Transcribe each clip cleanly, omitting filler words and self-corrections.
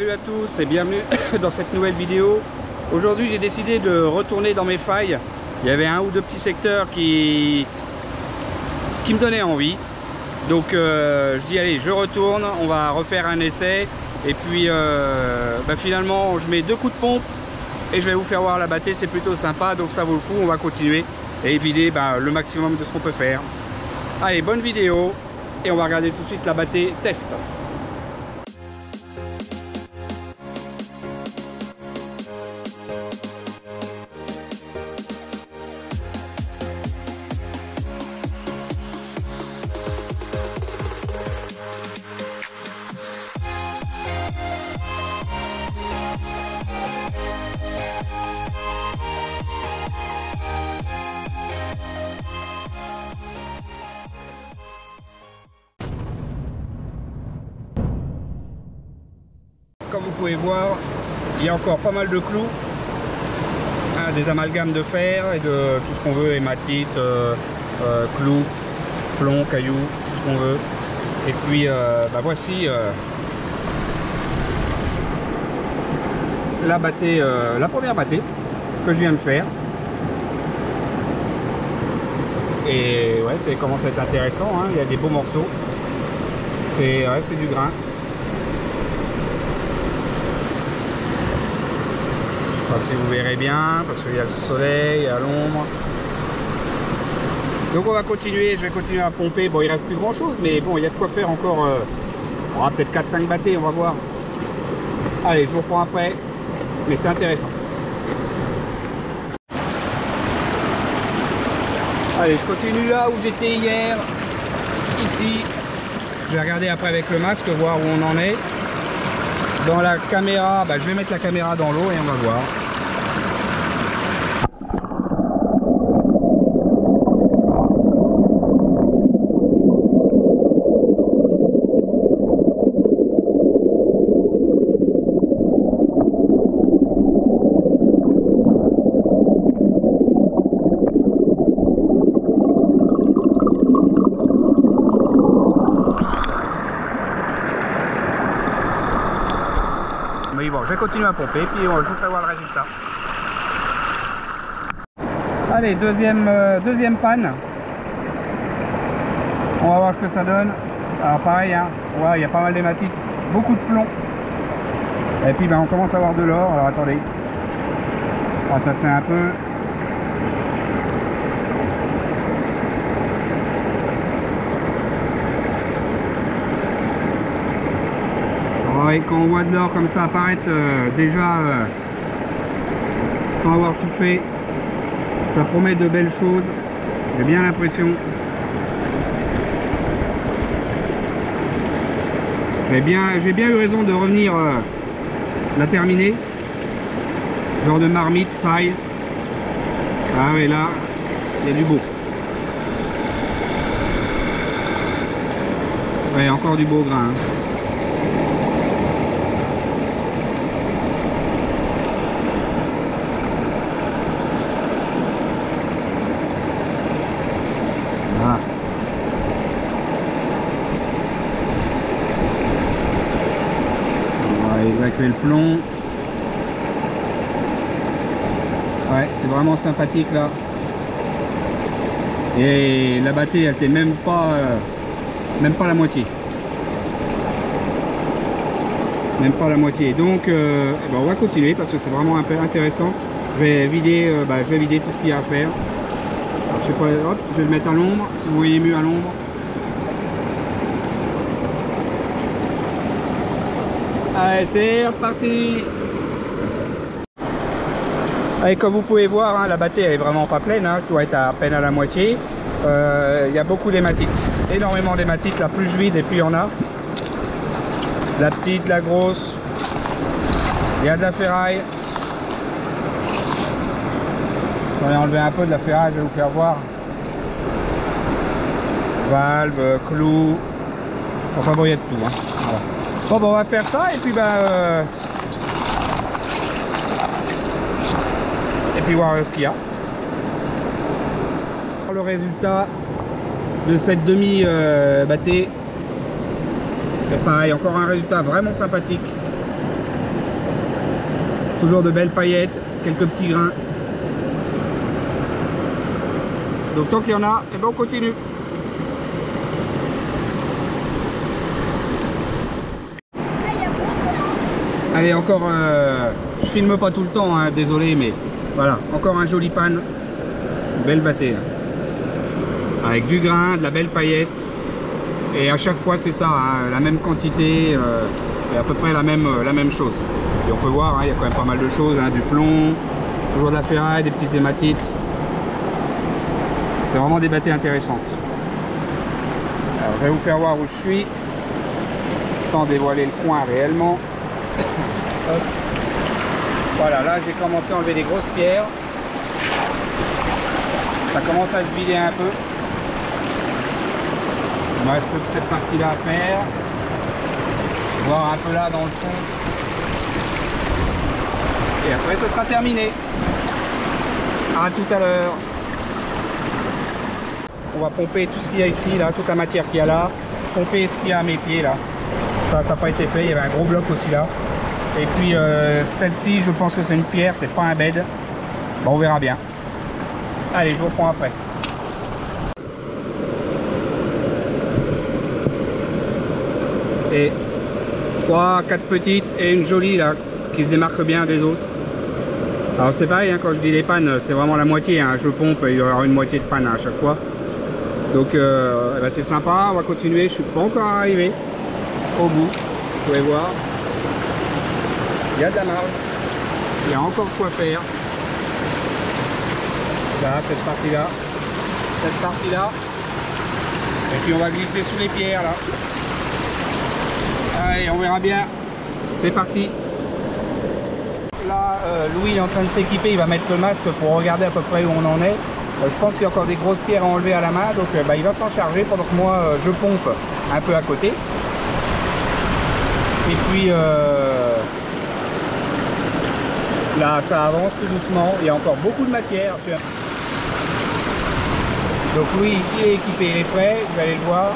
salut à tous et bienvenue dans cette nouvelle vidéo. Aujourd'hui j'ai décidé de retourner dans mes failles. Il y avait un ou deux petits secteurs qui me donnaient envie. Donc je dis allez, je retourne, on va refaire un essai. Et puis finalement je mets 2 coups de pompe et je vais vous faire voir la bâtée, c'est plutôt sympa. Donc ça vaut le coup, on va continuer et vider le maximum de ce qu'on peut faire. Allez, bonne vidéo et on va regarder tout de suite la bâtée test. Comme vous pouvez voir, il y a encore pas mal de clous, des amalgames de fer et de tout ce qu'on veut, hématite, clous, plomb, cailloux, tout ce qu'on veut. Et puis voici la bâtée, la première bâtée que je viens de faire. Et ouais, ça commence à être intéressant, hein. Il y a des beaux morceaux, c'est du grain. Si vous verrez bien, parce qu'il y a le soleil, il y a l'ombre. Donc on va continuer, je vais continuer à pomper. Bon, il reste plus grand chose, mais bon, il y a de quoi faire encore. On aura peut-être 4-5 bâtées, on va voir. Allez, je vous reprends après, mais c'est intéressant. Allez, je continue là où j'étais hier, ici. Je vais regarder après avec le masque, voir où on en est. Dans la caméra, je vais mettre la caméra dans l'eau et on va voir. Mais bon, je vais continuer à pomper, puis je vous ferai voir le résultat. Allez, deuxième panne. On va voir ce que ça donne. Alors pareil, hein, ouais, il y a pas mal d'hématite, beaucoup de plomb. Et puis on commence à avoir de l'or. Alors attendez, on va tasser un peu. Ouais, quand on voit de l'or comme ça apparaître sans avoir tout fait, ça promet de belles choses, j'ai bien l'impression. J'ai bien eu raison de revenir la terminer, genre de marmite, faille. Ah ouais, là il y a du beau. Ouais, encore du beau grain, hein. Évacuer le plomb. Ouais, c'est vraiment sympathique là. Et la bâtée elle était même pas la moitié. Même pas la moitié. Donc on va continuer parce que c'est vraiment un peu intéressant. Je vais vider tout ce qu'il y a à faire. Alors, je sais pas, hop, je vais le mettre à l'ombre si vous voyez mieux à l'ombre. Allez, c'est reparti. Allez, comme vous pouvez voir, hein, la bâtée elle est vraiment pas pleine, hein, elle doit être à peine à la moitié. Il y a beaucoup d'hématite, énormément d'hématite, là plus je vide et plus il y en a. La petite, la grosse, il y a de la ferraille. Je vais enlever un peu de la ferraille, je vais vous faire voir. Valve, clous, enfin bon, il y a de tout, hein. Voilà. Bon, on va faire ça et puis voir ce qu'il y a. Le résultat de cette demi-bâtée. Pareil, encore un résultat vraiment sympathique. Toujours de belles paillettes, quelques petits grains. Donc tant qu'il y en a, et ben on continue. Allez, encore, je filme pas tout le temps, hein, désolé, mais voilà, encore un joli pan, belle battée, hein. Avec du grain, de la belle paillette, et à chaque fois c'est ça, hein, la même quantité, et à peu près la même chose. Et on peut voir, hein, il y a quand même pas mal de choses, hein, du plomb, toujours de la ferraille, des petites hématites. C'est vraiment des battées intéressantes. Alors je vais vous faire voir où je suis, sans dévoiler le coin réellement. Hop. Voilà, là j'ai commencé à enlever des grosses pierres. Ça commence à se vider un peu. Il me reste plus que cette partie là à faire. Voir un peu là dans le fond. Et après ce sera terminé. À tout à l'heure. On va pomper tout ce qu'il y a ici, là, toute la matière qu'il y a là. Pomper ce qu'il y a à mes pieds là. Ça n'a pas été fait, il y avait un gros bloc aussi là. Et puis celle-ci, je pense que c'est une pierre, c'est pas un bed. Bon, on verra bien. Allez, je vous reprends après. Et 3, 4 petites et une jolie là, qui se démarque bien des autres. Alors c'est pareil, hein, quand je dis les pannes, c'est vraiment la moitié. Hein. Je pompe, il y aura une moitié de panne à chaque fois. Donc bah, c'est sympa, on va continuer. Je suis pas encore arrivé au bout, vous pouvez voir. Il y a de la marge, il y a encore quoi faire. Là, cette partie-là, cette partie-là. Et puis on va glisser sous les pierres là. Allez, on verra bien. C'est parti. Là, Louis est en train de s'équiper, il va mettre le masque pour regarder à peu près où on en est. Je pense qu'il y a encore des grosses pierres à enlever à la main, donc bah, il va s'en charger pendant que moi je pompe un peu à côté. Et puis là ça avance tout doucement, il y a encore beaucoup de matière. Donc Louis il est équipé, il est prêt, vous allez le voir.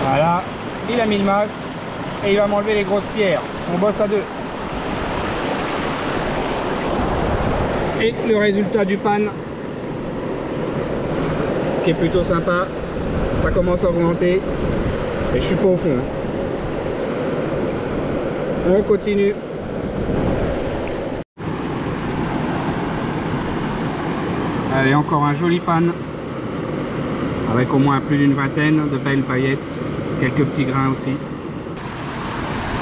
Voilà, il a mis le masque et il va m'enlever les grosses pierres. On bosse à deux. Et le résultat du pan qui est plutôt sympa, ça commence à augmenter et je suis pas au fond. On continue. Allez, encore un joli pan avec au moins plus d'une vingtaine de belles paillettes, quelques petits grains aussi.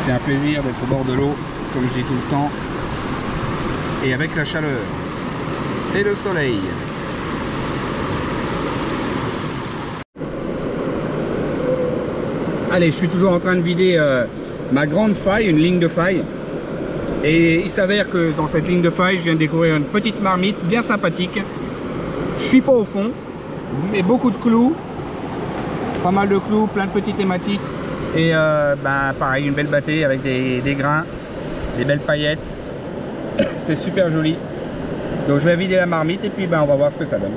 C'est un plaisir d'être au bord de l'eau, comme je dis tout le temps, et avec la chaleur et le soleil. Allez, je suis toujours en train de vider ma grande faille, une ligne de faille. Et il s'avère que dans cette ligne de faille, je viens de découvrir une petite marmite bien sympathique. Je suis pas au fond, mais beaucoup de clous, pas mal de clous, plein de petites hématites. Et ben, pareil, une belle battée avec des grains, des belles paillettes. C'est super joli. Donc je vais vider la marmite et puis ben, on va voir ce que ça donne.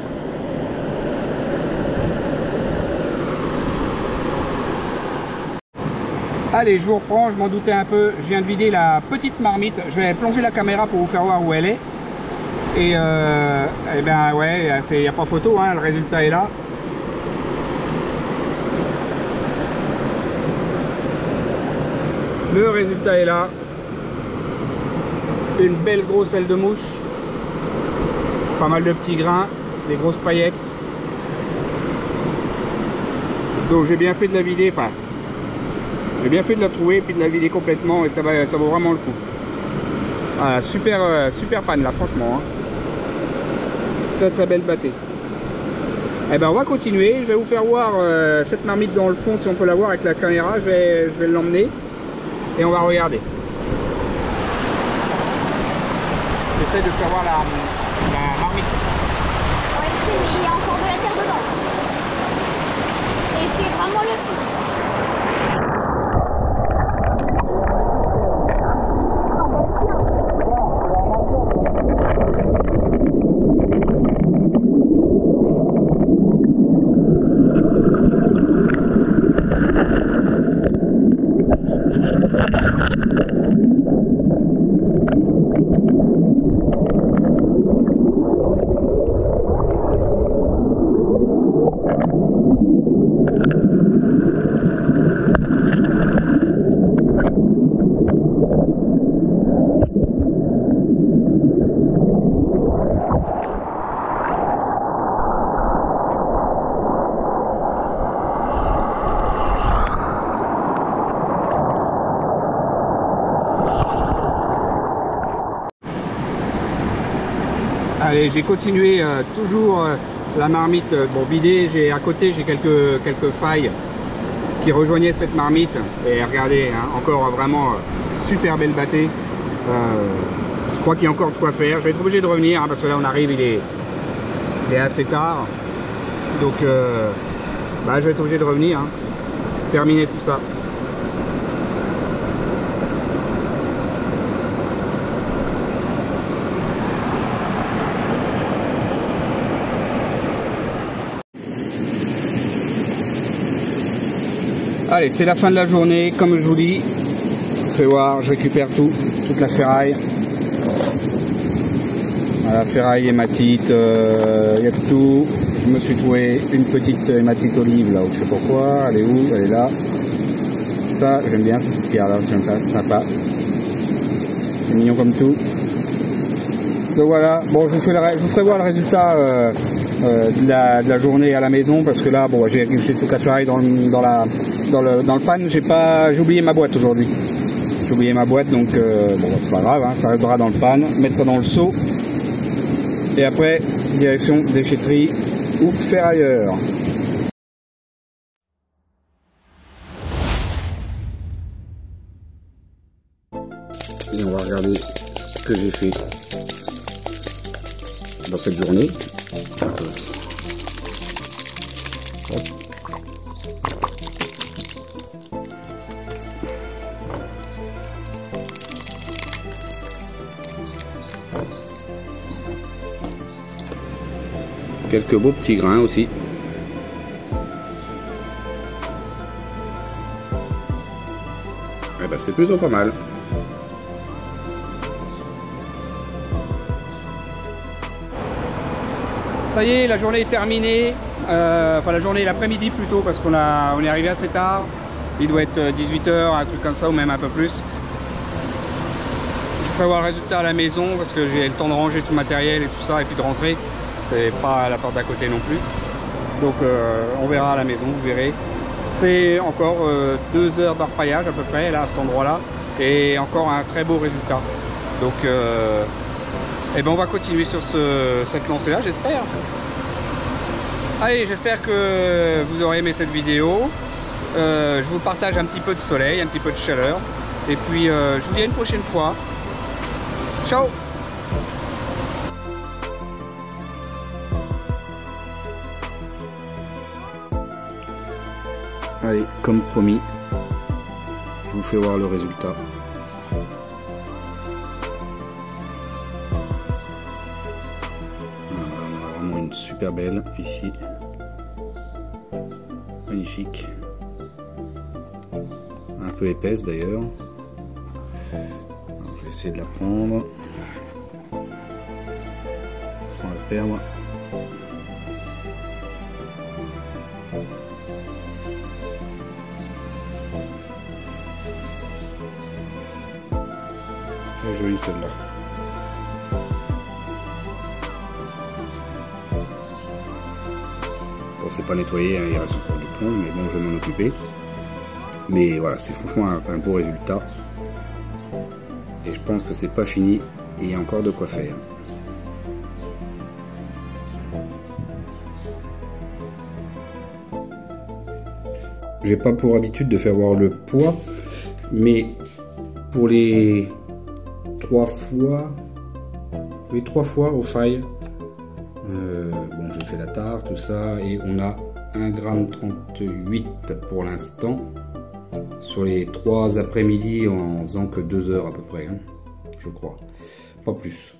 Allez, je vous reprends, je m'en doutais un peu. Je viens de vider la petite marmite. Je vais plonger la caméra pour vous faire voir où elle est. Et ben ouais, il n'y a pas photo, hein, le résultat est là. Le résultat est là. Une belle grosse aile de mouche. Pas mal de petits grains, des grosses paillettes. Donc j'ai bien fait de la vider, enfin j'ai bien fait de la trouver puis de la vider complètement et ça vaut vraiment le coup. Voilà, super panne là franchement. Hein. Très très belle battée. Et ben on va continuer, je vais vous faire voir cette marmite dans le fond si on peut la voir avec la caméra, je vais l'emmener et on va regarder. J'essaie de faire voir la marmite. Ouais, mais il y a encore de la terre dedans. Et c'est vraiment le fond. Allez, j'ai continué toujours la marmite vidée. À côté, j'ai quelques failles qui rejoignaient cette marmite. Et regardez, hein, encore vraiment super belle bâtée. Je crois qu'il y a encore de quoi faire. Je vais être obligé de revenir, hein, parce que là on arrive, il est assez tard. Donc je vais être obligé de revenir, hein, terminer tout ça. Allez, c'est la fin de la journée, comme je vous dis. Je vous fais voir, je récupère toute la ferraille. Voilà, ferraille, hématite, il y a tout. Je me suis trouvé une petite hématite olive là, je sais pourquoi. Elle est où? Elle est là. Ça, j'aime bien cette petite pierre là, c'est sympa. C'est mignon comme tout. Donc voilà, bon, je vous ferai voir le résultat de la journée à la maison, parce que là, bon, j'ai toute la ferraille dans le pan. J'ai oublié ma boîte aujourd'hui. J'ai oublié ma boîte, donc bon, c'est pas grave, hein, ça restera dans le pan. Mettre ça dans le seau. Et après, direction déchetterie ou ferrailleur. Et on va regarder ce que j'ai fait dans cette journée. Hop. Quelques beaux petits grains aussi. Et ben c'est plutôt pas mal. Ça y est, la journée est terminée. Enfin la journée, l'après-midi plutôt, parce qu'on est arrivé assez tard. Il doit être 18 h, un truc comme ça, ou même un peu plus. Je vais voir le résultat à la maison, parce que j'ai le temps de ranger tout le matériel et tout ça, et puis de rentrer. C'est pas à la porte d'à côté non plus. Donc on verra à la maison, vous verrez. C'est encore 2 heures d'orpaillage à peu près, là, à cet endroit-là. Et encore un très beau résultat. Donc et ben on va continuer sur cette lancée-là, j'espère. Allez, j'espère que vous aurez aimé cette vidéo. Je vous partage un petit peu de soleil, un petit peu de chaleur. Et puis je vous dis à une prochaine fois. Ciao! Allez, comme promis, je vous fais voir le résultat. On a vraiment une super belle ici. Magnifique. Un peu épaisse d'ailleurs. Je vais essayer de la prendre sans la perdre. Très jolie celle-là. Bon, c'est pas nettoyé, hein, il reste encore du plomb, mais bon, je vais m'en occuper. Mais voilà, c'est franchement un beau résultat. Et je pense que c'est pas fini et il y a encore de quoi faire. J'ai pas pour habitude de faire voir le poids, mais pour les 3 fois aux failles, bon, j'ai fait la tare, tout ça, et on a 1,38 g pour l'instant sur les 3 après-midi en faisant que 2 heures à peu près, hein, je crois, pas plus.